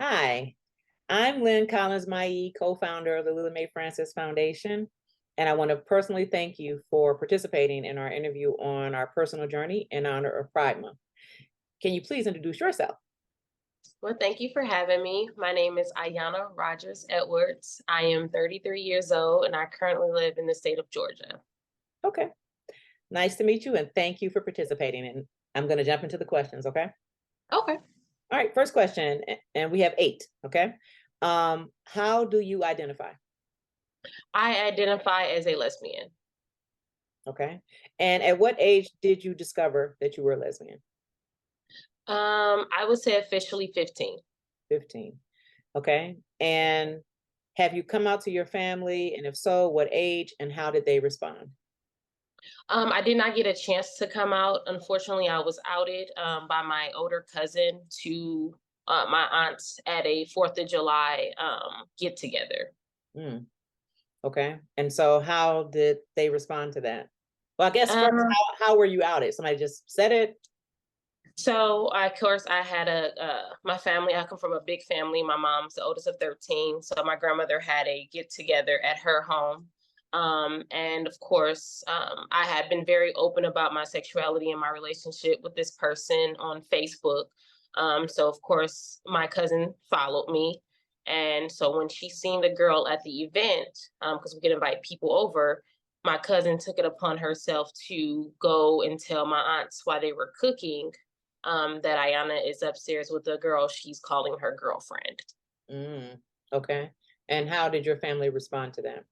Hi, I'm Lynn Collins-Mailly, co-founder of the Lila Mae Francis Foundation, and I want to personally thank you for participating in our interview on our personal journey in honor of Pride Month. Can you please introduce yourself? Well, thank you for having me. My name is Ayanna Rogers Edwards. I am 33 years old and I currently live in the state of Georgia. Okay, nice to meet you, and thank you for participating. And I'm going to jump into the questions, okay? Okay. All right, first question, and we have 8, okay? How do you identify? I identify as a lesbian. Okay, and at what age did you discover that you were a lesbian? I would say officially 15. 15. Okay. And have you come out to your family? And if so, what age and how did they respond? I did not get a chance to come out. Unfortunately, I was outed by my older cousin to my aunts at a 4th of July get together. Mm, okay. And so how did they respond to that? Well, I guess first, how were you outed? Somebody just said it? So, of course, I had my family. I come from a big family. My mom's the oldest of 13, so my grandmother had a get together at her home. And of course, I had been very open about my sexuality and my relationship with this person on Facebook. So, of course, my cousin followed me. And so, when she seen the girl at the event, because we could invite people over, my cousin took it upon herself to go and tell my aunts while they were cooking that Ayanna is upstairs with the girl she's calling her girlfriend. Mm, okay. And how did your family respond to that?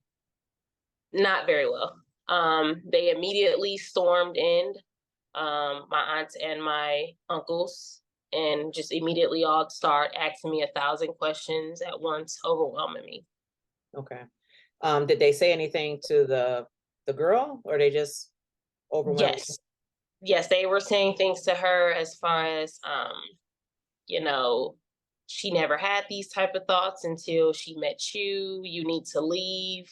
Not very well. They immediately stormed in, my aunts and my uncles, and just immediately all start asking me 1,000 questions at once, overwhelming me. Okay. Did they say anything to the girl, or they just overwhelmed you? Yes, yes, they were saying things to her as far as, you know, she never had these type of thoughts until she met you. You need to leave.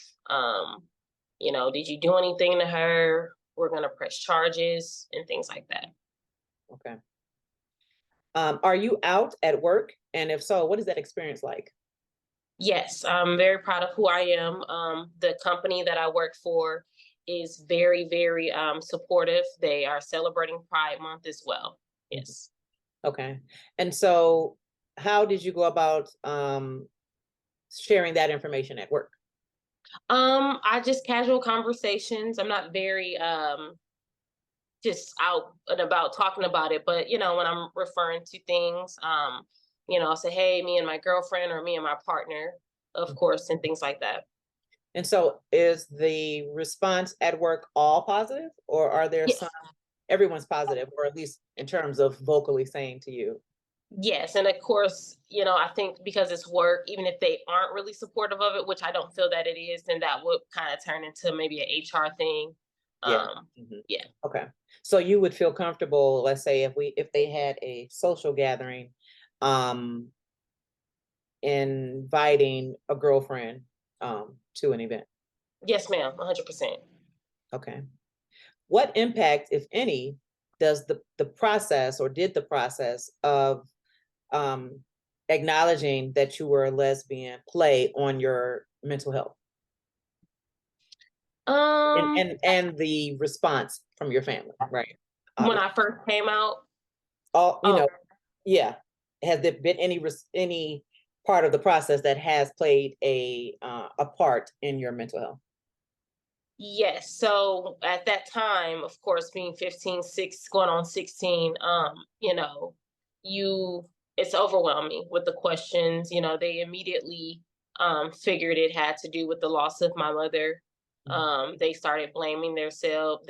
Did you do anything to her? We're gonna press charges and things like that. Okay. Are you out at work? And if so, what is that experience like? Yes, I'm very proud of who I am. The company that I work for is very, very supportive. They are celebrating Pride Month as well. Mhm. Yes. Okay. And so how did you go about sharing that information at work? I just casual conversations. I'm not very just out and about talking about it. But when I'm referring to things, I'll say, "Hey, me and my girlfriend," or "Me and my partner," of course, and things like that. And so is the response at work all positive, or are there some, Yes, everyone's positive, or at least in terms of vocally saying to you? yes, and of course, I think because it's work, even if they aren't really supportive of it, which I don't feel that it is, then that would kind of turn into maybe an HR thing. Yeah. Mhm. Yeah. Okay. So you would feel comfortable, let's say if they had a social gathering, um, inviting a girlfriend to an event. Yes, ma'am. 100%. Okay. What impact, if any, does the process or did the process of um, acknowledging that you were a lesbian play on your mental health and Um, and the response from your family, right? when Obviously, I first came out, all you oh, know, yeah. Has there been any part of the process that has played a part in your mental health? yes. So at that time, of course, being 15, 6, going on 16, you it's overwhelming with the questions. They immediately figured it had to do with the loss of my mother. Mhm. They started blaming themselves.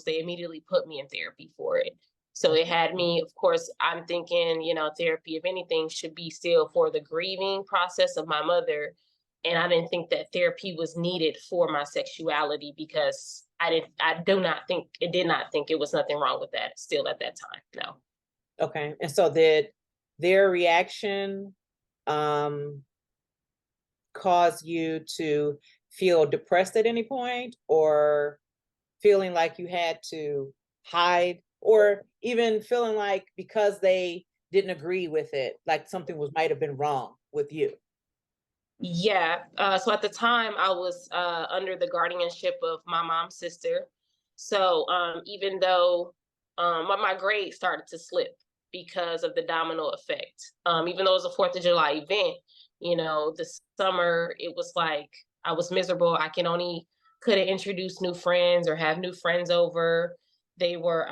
They immediately put me in therapy for it. So it had me, of course, I'm thinking, therapy, if anything, should be still for the grieving process of my mother, and I didn't think that therapy was needed for my sexuality because I did not think it was nothing wrong with that still at that time. No. Okay, and so did their reaction um, cause you to feel depressed at any point, or feeling like you had to hide, or even feeling like because they didn't agree with it, like something might have been wrong with you? Yeah. So at the time, I was under the guardianship of my mom's sister. So even though my grades started to slip because of the domino effect, even though it was a Fourth of July event, the summer it was like I was miserable. I can only couldn't introduce new friends or have new friends over. They were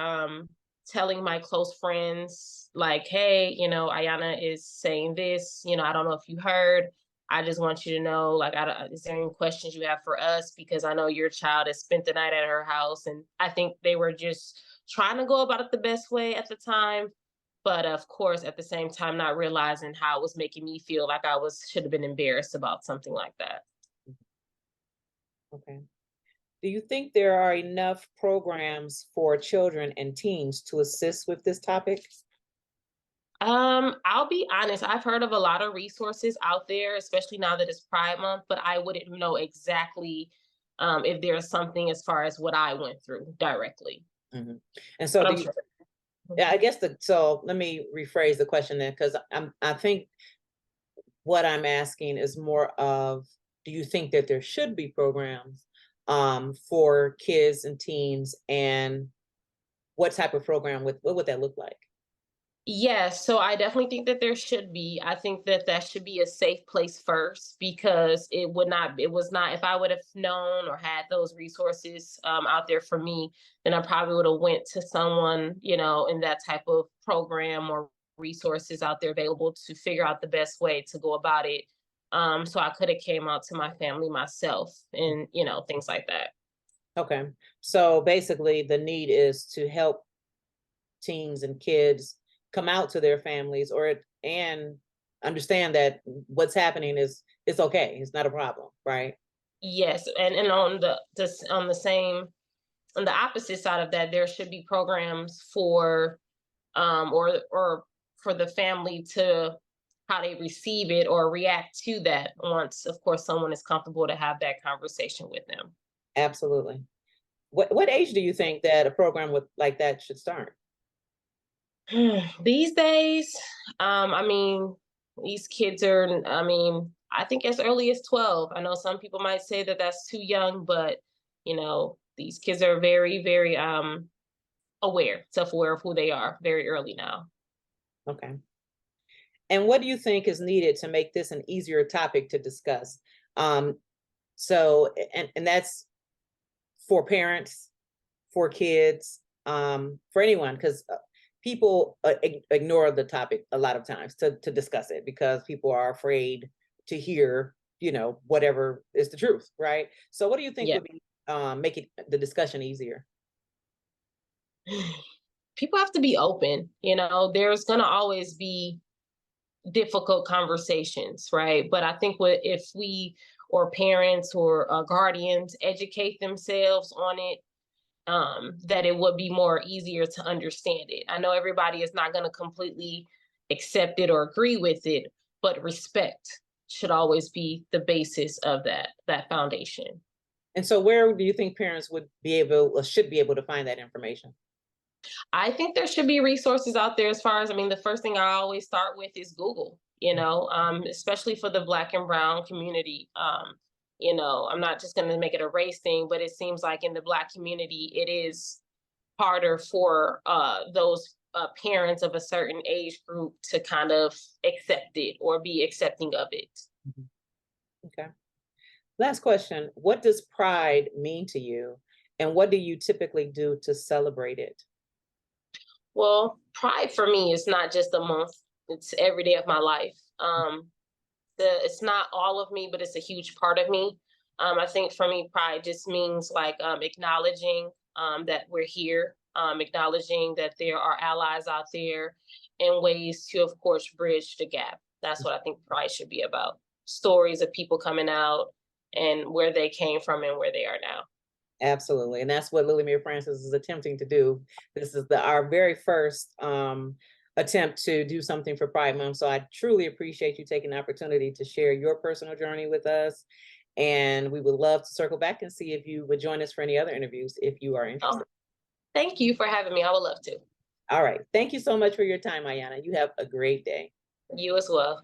telling my close friends like, "Hey, Ayanna is saying this. I don't know if you heard. I just want you to know, like, is there any questions you have for us? Because I know your child has spent the night at her house." And I think they were just trying to go about it the best way at the time. But of course, at the same time, not realizing how it was making me feel like should have been embarrassed about something like that. Okay. Do you think there are enough programs for children and teens to assist with this topic? I'll be honest, I've heard of a lot of resources out there, especially now that it's Pride Month, but I wouldn't know exactly if there's something as far as what I went through directly. Mhm. And so But do I'm you, sure. yeah, Mhm. I guess so let me rephrase the question then, because I think what I'm asking is more of, do you think that there should be programs for kids and teens, and what type of program what would that look like? Yes, so I definitely think that there should be. I think that that should be a safe place first because it was not, if I would have known or had those resources out there for me, then I probably would have went to someone, in that type of program or resources out there available to figure out the best way to go about it. So I could have came out to my family myself and, things like that. Okay. So basically the need is to help teens and kids come out to their families, and understand that what's happening is it's okay. It's not a problem, right? Yes, and on on the same, on the opposite side of that, there should be programs for or for the family to how they receive it or react to that once, of course, someone is comfortable to have that conversation with them. Absolutely. What age do you think that a program with like that should start? These days, I mean, these kids are, I mean, I think as early as 12. I know some people might say that that's too young, but these kids are very, very aware, self-aware of who they are very early now. Okay. And what do you think is needed to make this an easier topic to discuss? Um, and that's for parents, for kids, for anyone, because people ignore the topic a lot of times to discuss it because people are afraid to hear, whatever is the truth, right? So, what do you think Yeah. would be make it the discussion easier? People have to be open. There's going to always be difficult conversations, right? But I think if we or parents or guardians educate themselves on it, that it would be more easier to understand it. I know everybody is not going to completely accept it or agree with it, but respect should always be the basis of that foundation. And so, where do you think parents would be able or should be able to find that information? I think there should be resources out there as far as, I mean, the first thing I always start with is Google, especially for the Black and Brown community. I'm not just going to make it a race thing, but it seems like in the Black community, it is harder for those parents of a certain age group to kind of accept it or be accepting of it. Mhm. Okay. Last question. What does pride mean to you? And what do you typically do to celebrate it? Well, Pride for me is not just a month; it's every day of my life. It's not all of me, but it's a huge part of me. I think for me, Pride just means like acknowledging that we're here, acknowledging that there are allies out there, and ways to, of course, bridge the gap. That's what I think Pride should be about. Stories of people coming out and where they came from and where they are now. Absolutely. And that's what Lily Mae Francis is attempting to do. This is our very first attempt to do something for Pride Month. So I truly appreciate you taking the opportunity to share your personal journey with us. And we would love to circle back and see if you would join us for any other interviews if you are Oh, interested. thank you for having me. I would love to. All right. Thank you so much for your time, Ayanna. You have a great day. You as well.